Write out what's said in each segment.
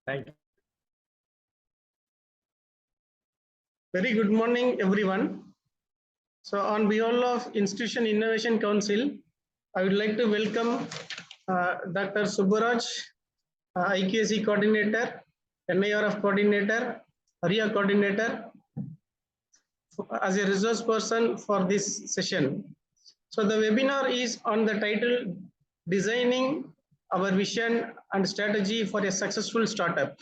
Thank you. Very good morning, everyone. So on behalf of Institution Innovation Council, I would like to welcome Dr. Subbaraj, IQAC Coordinator, NIRF Coordinator, ARIA Coordinator, as a resource person for this session. So the webinar is on the title, Designing Our Vision and Strategy for a Successful Startup.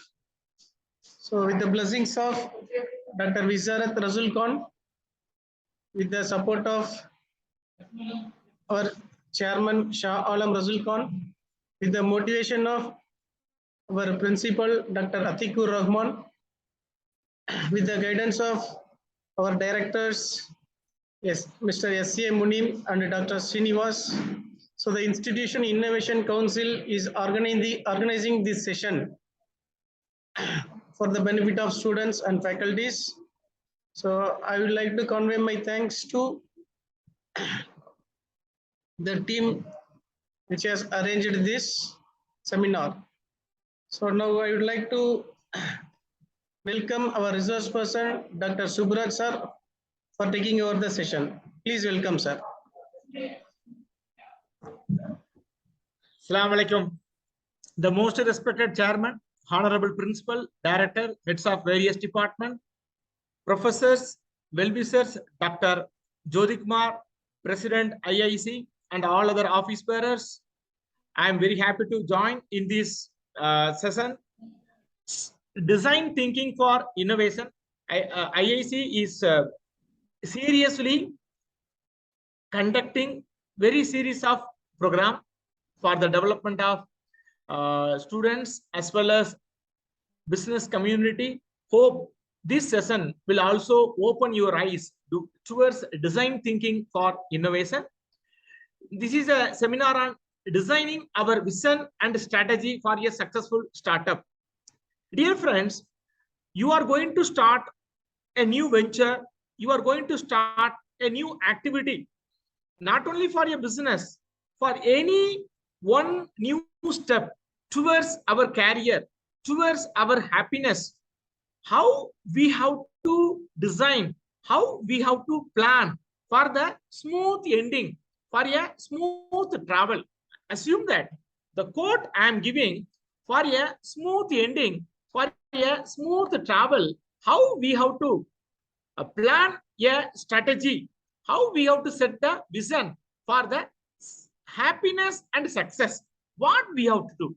So with the blessings of Dr. Visarat Rasul Khan, with the support of our chairman Shah Alam Rasul Khan, with the motivation of our principal Dr. Atikur Rahman, with the guidance of our directors, yes, Mr. S.A. Munim and Dr. Srinivas. So the Institution Innovation Council is organizing this session for the benefit of students and faculties. So I would like to convey my thanks to the team which has arranged this seminar. So now I would like to welcome our resource person, Dr. Subbaraj sir, for taking over the session. Please welcome, sir. Assalamu alaikum. The most respected chairman, honorable principal, director, heads of various departments, professors, well-wishers, Dr. Jyoti Kumar, President IIC, and all other office bearers. I am very happy to join in this session. Design thinking for innovation. IIC is seriously conducting very series of program for the development of students as well as business community. Hope this session will also open your eyes towards design thinking for innovation. This is a seminar on designing our vision and strategy for a successful startup. Dear friends, you are going to start a new venture. You are going to start a new activity, not only for your business, for any one new step towards our career, towards our happiness. How we have to design, how we have to plan for the smooth ending, for a smooth travel. Assume that the quote I am giving for a smooth ending, for a smooth travel, how we have to plan a strategy, how we have to set the vision for the happiness and success, what we have to do.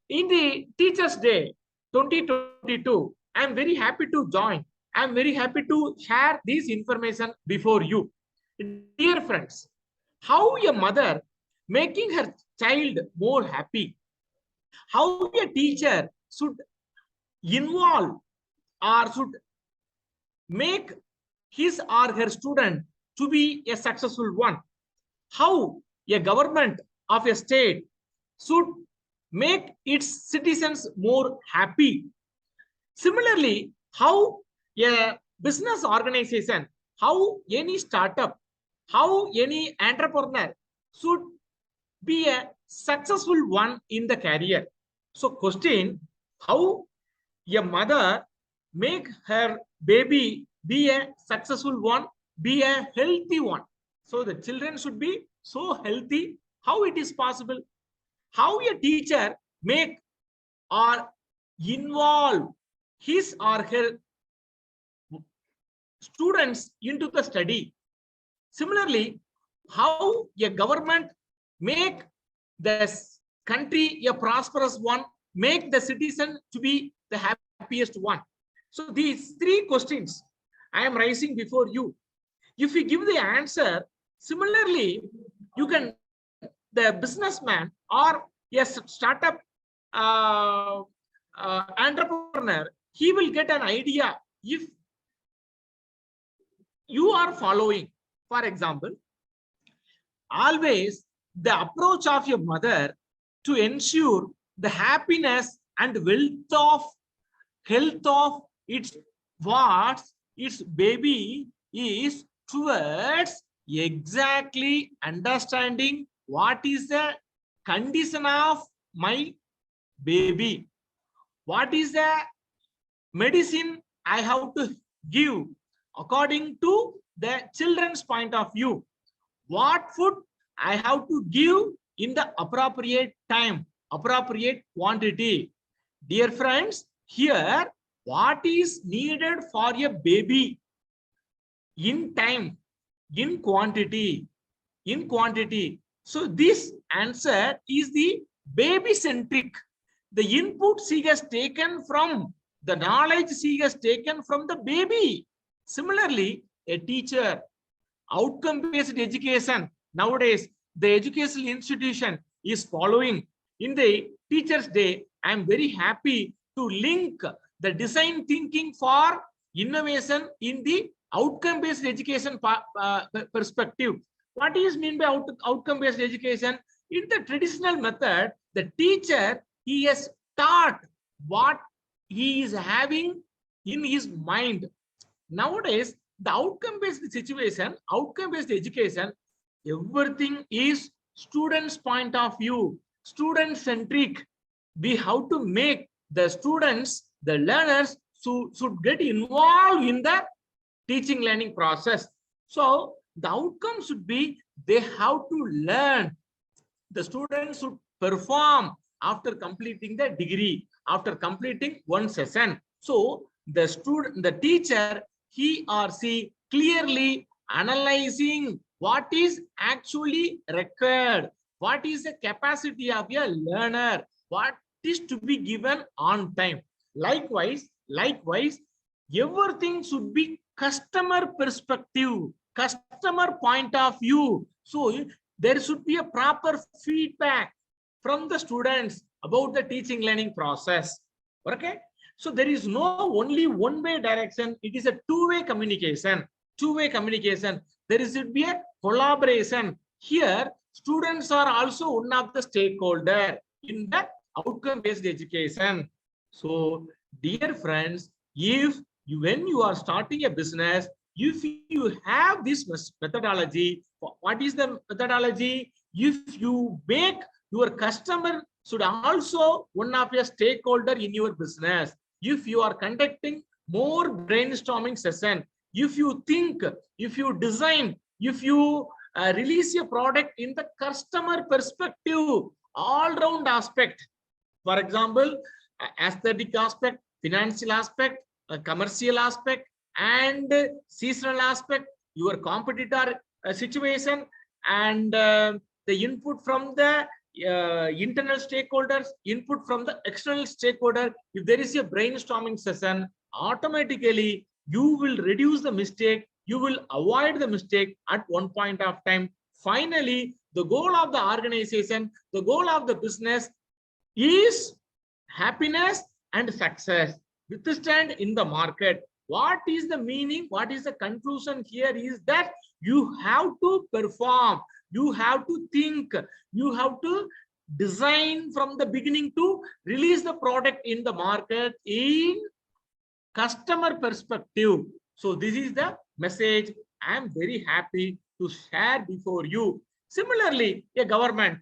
In the Teachers' Day 2022, I am very happy to join. I am very happy to share this information before you. Dear friends, how a mother making her child more happy, how a teacher should involve or should make his or her student to be a successful one, how a government of a state should make its citizens more happy. Similarly, how a business organization, how any startup, how any entrepreneur should be a successful one in the career. So question, how a mother make her baby be a successful one, be a healthy one. So the children should be so healthy. How it is possible? How a teacher make or involve his or her students into the study. Similarly, how a government make the country a prosperous one, make the citizen to be the happiest one. So these three questions I am raising before you. If you give the answer, similarly, you can, the businessman or a startup entrepreneur, he will get an idea if you are following. For example, always the approach of your mother to ensure the happiness and health of its baby is towards exactly understanding what is the condition of my baby, What is the medicine I have to give according to the children's point of view? What food I have to give in the appropriate time, appropriate quantity? Dear friends, here what is needed for a baby in time, in quantity, in quantity. So this answer is the baby centric. The input she has taken from the knowledge she has taken from the baby. Similarly, a teacher, outcome-based education. Nowadays, the educational institution is following. In the Teachers' Day, I am very happy to link the design thinking for innovation in the outcome-based education perspective. What is mean by outcome-based education? In the traditional method, the teacher, he has taught what he is having in his mind. Nowadays, the outcome-based situation, outcome-based education, everything is students' point of view, student-centric. We have to make the students, the learners should get involved in the teaching learning process. So the outcome should be they have to learn. The students should perform after completing the degree, after completing one session. So the student, the teacher, he or she clearly analyzing what is actually required, what is the capacity of a learner, what is to be given on time. Likewise, everything should be customer perspective, customer point of view. So there should be a proper feedback from the students about the teaching learning process. Okay, so there is no only one-way direction. It is a two-way communication. Two-way communication. There should be a collaboration. Here, students are also one of the stakeholder in the outcome-based education. So, dear friends, when you are starting a business, if you have this methodology, what is the methodology? If you make your customer should also one of your stakeholder in your business. If you are conducting more brainstorming session, if you think, if you design, if you release a product in the customer perspective, all-round aspect, for example, aesthetic aspect, financial aspect, commercial aspect, and seasonal aspect, your competitor situation, and the input from the internal stakeholders, input from the external stakeholder. If there is a brainstorming session, automatically you will reduce the mistake, you will avoid the mistake at one point of time. Finally, the goal of the organization, the goal of the business is happiness and success. Withstand in the market. What is the meaning? What is the conclusion here is that you have to perform, you have to think, you have to design from the beginning to release the product in the market in customer perspective. So this is the message I am very happy to share before you. Similarly, a government,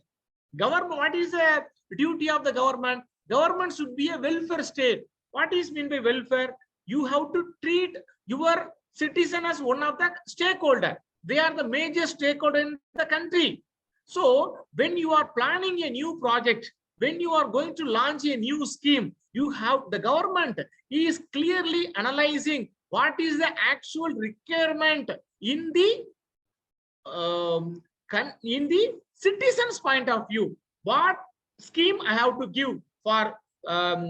what is the duty of the government? Government should be a welfare state. What is meant by welfare? You have to treat your citizen as one of the stakeholder. They are the major stakeholder in the country. So when you are planning a new project, when you are going to launch a new scheme, you have the government is clearly analyzing what is the actual requirement in the citizen's point of view. What scheme I have to give for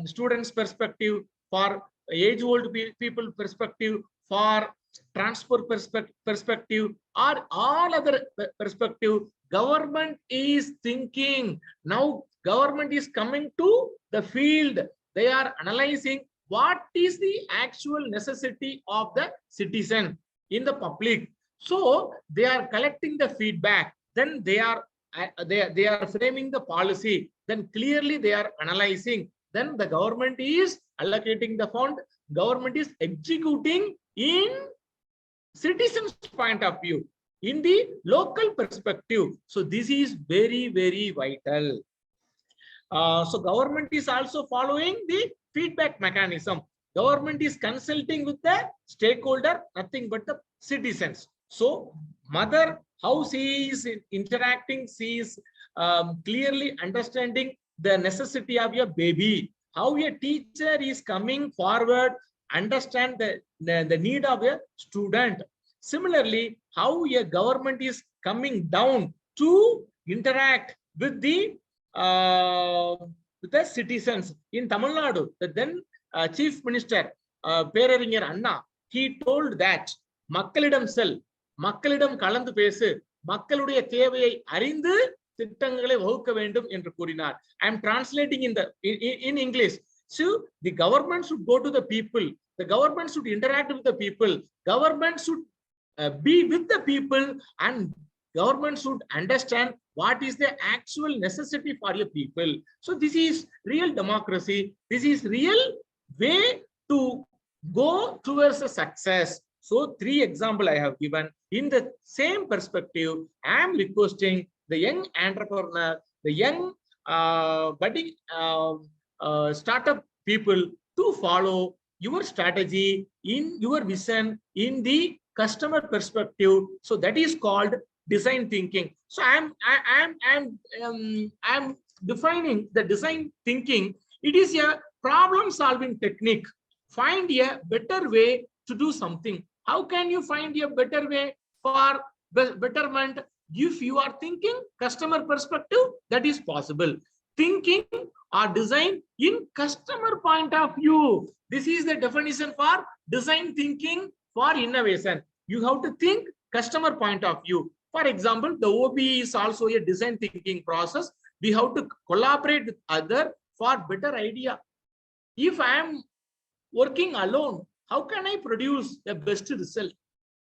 students' perspective, for age-old people perspective, for transport perspective, or all other perspective. Government is thinking. Now government is coming to the field. They are analyzing what is the actual necessity of the citizen in the public. So they are collecting the feedback. Then they are framing the policy. Then clearly they are analyzing. Then the government is allocating the fund. Government is executing in citizens' point of view, in the local perspective. So this is very, very vital. So government is also following the feedback mechanism. Government is consulting with the stakeholder, nothing but the citizens. So mother, how she is interacting, she is clearly understanding the necessity of your baby. How a teacher is coming forward, understand the need of a student. Similarly, how a government is coming down to interact with the citizens. In Tamil Nadu, the then Chief Minister Peraringer Anna, he told that மக்களிடம் செல், மக்களிடம் கலந்து பேசு, மக்களுடைய தேவையை அறிந்து திட்டங்களை வகுக்க வேண்டும் என்று கூறினார். I am translating in English. So the government should go to the people, the government should interact with the people, government should be with the people, and government should understand what is the actual necessity for your people. So this is real democracy. This is real way to go towards a success. So 3 examples I have given. In the same perspective, I am requesting the young entrepreneur, the young budding startup people to follow your strategy in your vision in the customer perspective. So that is called design thinking. So I'm defining the design thinking. It is a problem solving technique. Find a better way to do something. How can you find a better way for betterment? If you are thinking customer perspective, that is possible. Thinking or design in customer point of view. This is the definition for design thinking for innovation. You have to think customer point of view. For example, the OBE is also a design thinking process. We have to collaborate with others for better idea. If I am working alone, how can I produce the best result?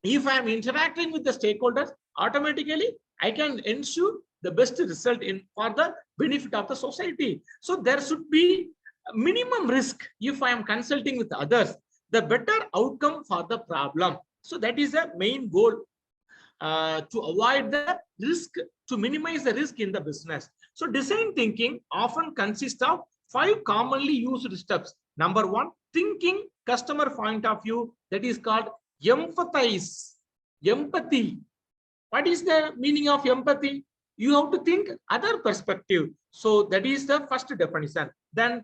If I am interacting with the stakeholders, automatically I can ensure the best result for the benefit of the society. So there should be a minimum risk. If I am consulting with others, the better outcome for the problem. So that is the main goal, to avoid the risk, to minimize the risk in the business. So design thinking often consists of 5 commonly used steps. Number 1, thinking customer point of view. That is called empathize. Empathy. What is the meaning of empathy? You have to think other perspective. So that is the first definition. Then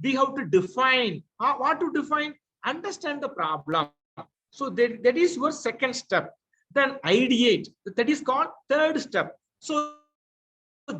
we have to define. What to define? Understand the problem. So that is your second step. Then ideate. That is called third step. So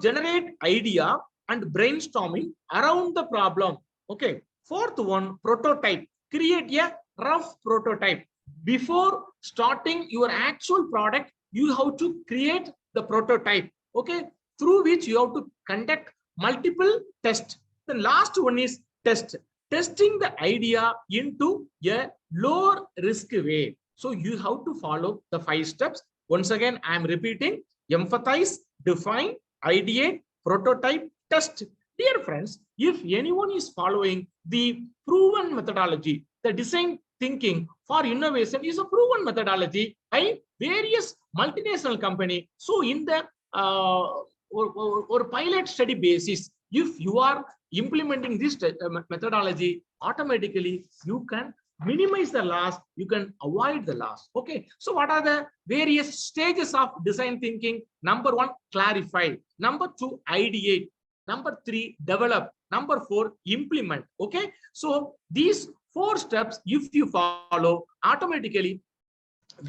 generate idea and brainstorming around the problem. Okay. Fourth one, prototype. Create a rough prototype. Before starting your actual product, you have to create the prototype. Okay. Through which you have to conduct multiple tests. The last one is test. Testing the idea into a lower risk way. So you have to follow the 5 steps. Once again, I am repeating: empathize, define, ideate, prototype, test. Dear friends, if anyone is following the proven methodology, the design thinking for innovation is a proven methodology by various multinational companies. So in the or pilot study basis, if you are implementing this methodology, automatically you can minimize the loss, you can avoid the loss. Okay. So what are the various stages of design thinking? Number 1, clarify. Number 2, ideate. Number 3, develop. Number 4, implement. Okay. So these 4 steps, if you follow, automatically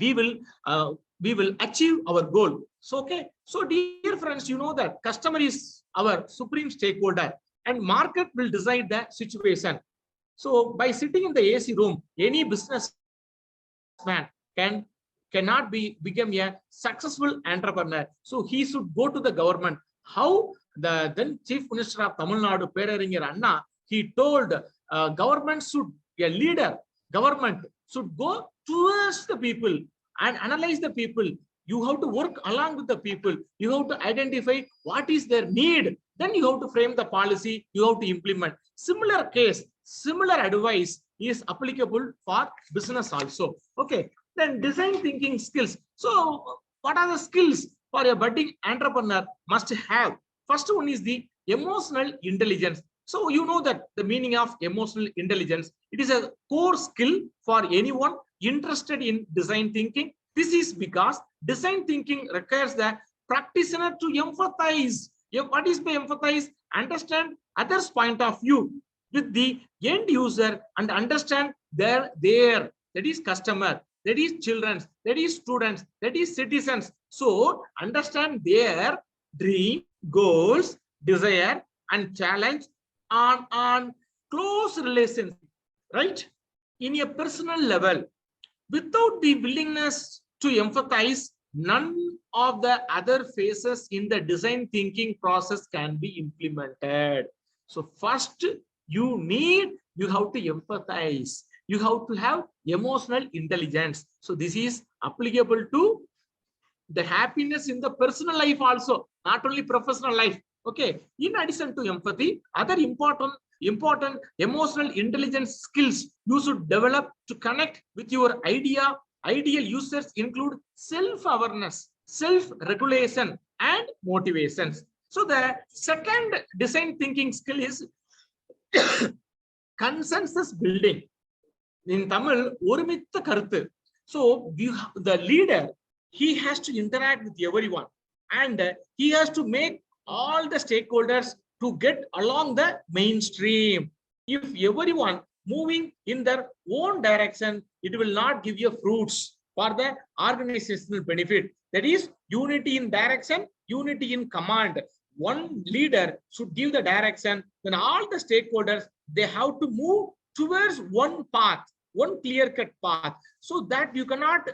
we will achieve our goal. So okay. So dear friends, you know that customer is our supreme stakeholder and market will decide the situation. So by sitting in the AC room, any businessman cannot become a successful entrepreneur. So he should go to the government. How? The then Chief Minister of Tamil Nadu, Peraringer Anna, he told government should, a leader, government should go towards the people and analyze the people. You have to work along with the people. You have to identify what is their need. Then you have to frame the policy. You have to implement. Similar case, similar advice is applicable for business also. Okay. Then design thinking skills. So what are the skills for a budding entrepreneur must have? First one is the emotional intelligence. So you know that the meaning of emotional intelligence, it is a core skill for anyone interested in design thinking. This is because design thinking requires the practitioner to empathize. What is by empathize? Understand others' point of view with the end user and understand their that is customer, that is children, that is students, that is citizens. So understand their dream, goals, desire, and challenge on close relations, right? In a personal level, without the willingness to empathize, none of the other phases in the design thinking process can be implemented. So first, you have to empathize. You have to have emotional intelligence. So this is applicable to the happiness in the personal life also, not only professional life. Okay. In addition to empathy, other important emotional intelligence skills you should develop to connect with your ideal users include self-awareness, self-regulation, and motivations. So the second design thinking skill is consensus building. In Tamil, ஒருமித்த கருத்து. So the leader, he has to interact with everyone, and he has to make all the stakeholders to get along the mainstream. If everyone moving in their own direction, it will not give you fruits for the organizational benefit. That is unity in direction, unity in command. One leader should give the direction, then all the stakeholders, they have to move towards one path, one clear-cut path, so that you cannot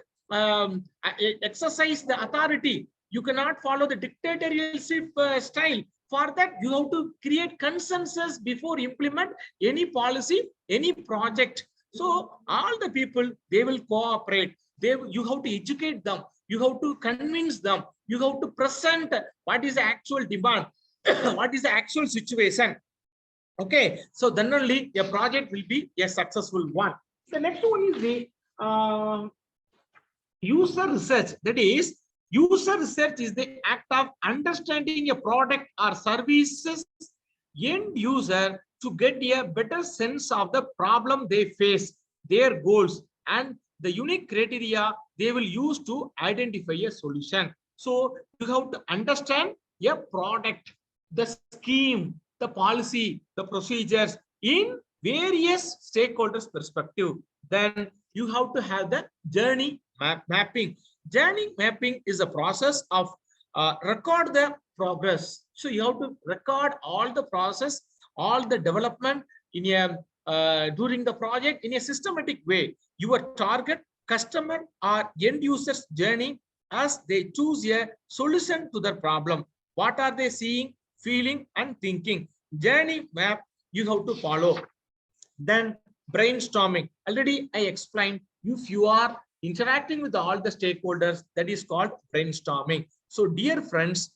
exercise the authority. You cannot follow the dictatorship style. For that, you have to create consensus before implement any policy, any project. So all the people, they will cooperate. You have to educate them. You have to convince them. You have to present what is the actual demand, what is the actual situation. Okay, so then only a project will be a successful one. The next one is the user research. That is, user research is the act of understanding a product or services end user to get a better sense of the problem they face, their goals, and the unique criteria they will use to identify a solution. So you have to understand a product, the scheme, the policy, the procedures in various stakeholders' perspective. Then you have to have the journey mapping. Journey mapping is a process of record the progress. So you have to record all the process, all the development in a during the project in a systematic way. Your target customer or end users journey as they choose a solution to their problem. What are they seeing, feeling, and thinking? Journey map you have to follow. Then brainstorming. Already I explained, if you are interacting with all the stakeholders, that is called brainstorming. So dear friends,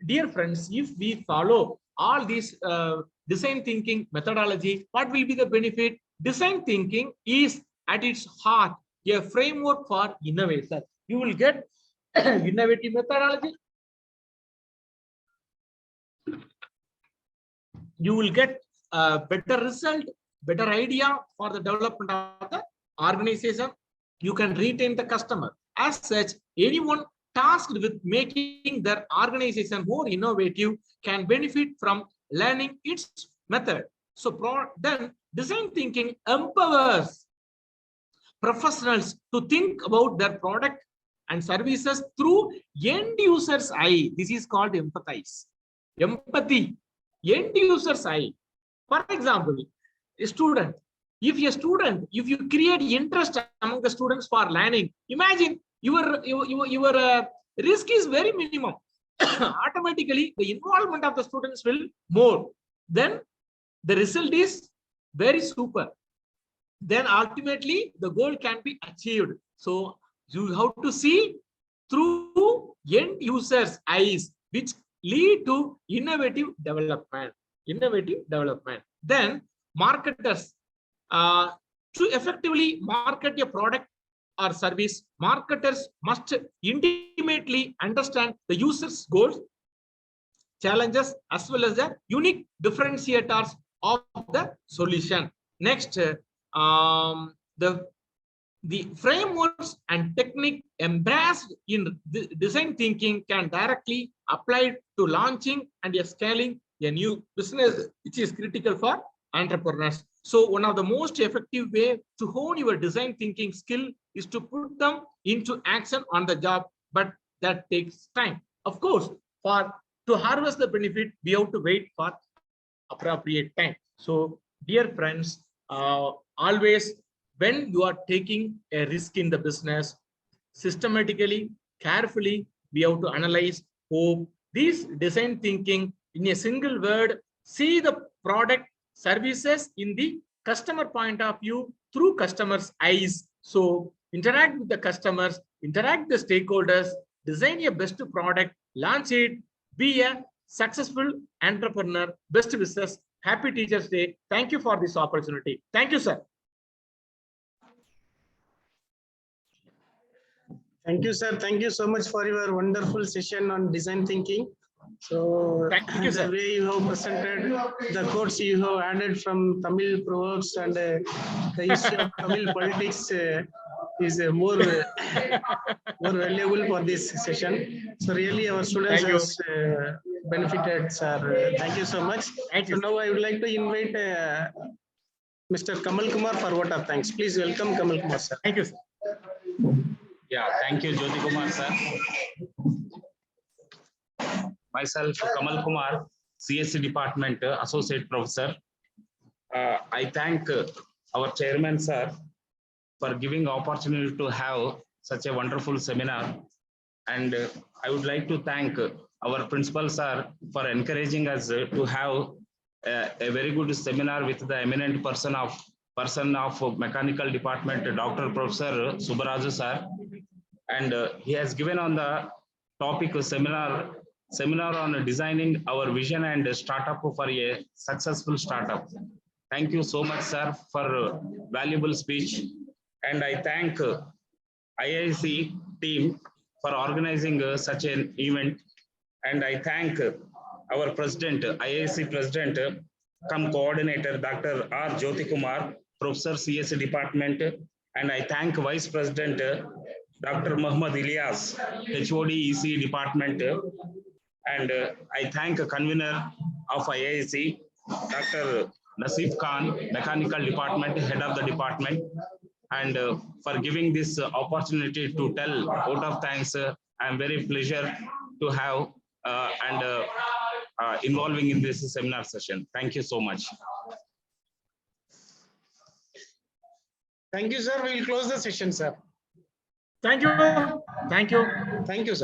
if we follow all these design thinking methodology, what will be the benefit? Design thinking is at its heart a framework for innovation. You will get innovative methodology. You will get a better result, better idea for the development of the organization. You can retain the customer. As such, anyone tasked with making their organization more innovative can benefit from learning its method. So then design thinking empowers professionals to think about their product and services through end user's eye. This is called empathize. Empathy, end user's eye. For example, a student, if you create interest among the students for learning, imagine your risk is very minimum. Automatically the involvement of the students will more, then the result is very super, then ultimately the goal can be achieved. So you have to see through end users eyes, which lead to innovative development. Then marketers, to effectively market a product or service, marketers must intimately understand the user's goals, challenges, as well as the unique differentiators of the solution. Next, the frameworks and technique embraced in design thinking can directly apply to launching and scaling a new business, which is critical for entrepreneurs. So one of the most effective way to hone your design thinking skill is to put them into action on the job, but that takes time. Of course, to harvest the benefit, we have to wait for appropriate time. So dear friends, always when you are taking a risk in the business, systematically, carefully, we have to analyze, hope, this design thinking in a single word, see the product services in the customer point of view through customers' eyes. So interact with the customers, interact with the stakeholders, design a best product, launch it, be a successful entrepreneur. Best wishes. Happy Teachers Day. Thank you for this opportunity. Thank you, sir. Thank you, sir. Thank you so much for your wonderful session on design thinking. So Thank you, the sir. way you have presented the quotes you have added from Tamil proverbs and the history of Tamil politics is more valuable for this session. So really our students Thank you. has benefited, sir. Thank you so much. Thank you. So now I would like to invite Mr. Kamal Kumar for vote of thanks. Please welcome Kamal Kumar, sir. Thank you, sir. Yeah, thank you, Jyoti Kumar, sir. Myself, Kamal Kumar, CSC Department Associate Professor. I thank our Chairman, sir, for giving opportunity to have such a wonderful seminar. And I would like to thank our Principal, sir, for encouraging us to have a very good seminar with the eminent person of Mechanical Department, Dr. Professor Subbaraju, sir. And he has given on the topic seminar on designing our vision and startup for a successful startup. Thank you so much, sir, for valuable speech. And I thank IIC team for organizing such an event. And I thank our president, IIC president, cum coordinator, Dr. R. Jyoti Kumar, Professor CSC Department. And I thank Vice President, Dr. Muhammad Ilyas, HOD EC Department. And I thank convener of IIC, Dr. Nasif Khan, Mechanical Department, Head of the Department, and for giving this opportunity to tell vote of thanks. I am very pleasure to have and involving in this seminar session. Thank you so much. Thank you, sir. We will close the session, sir. Thank you. Thank you. Thank you, sir.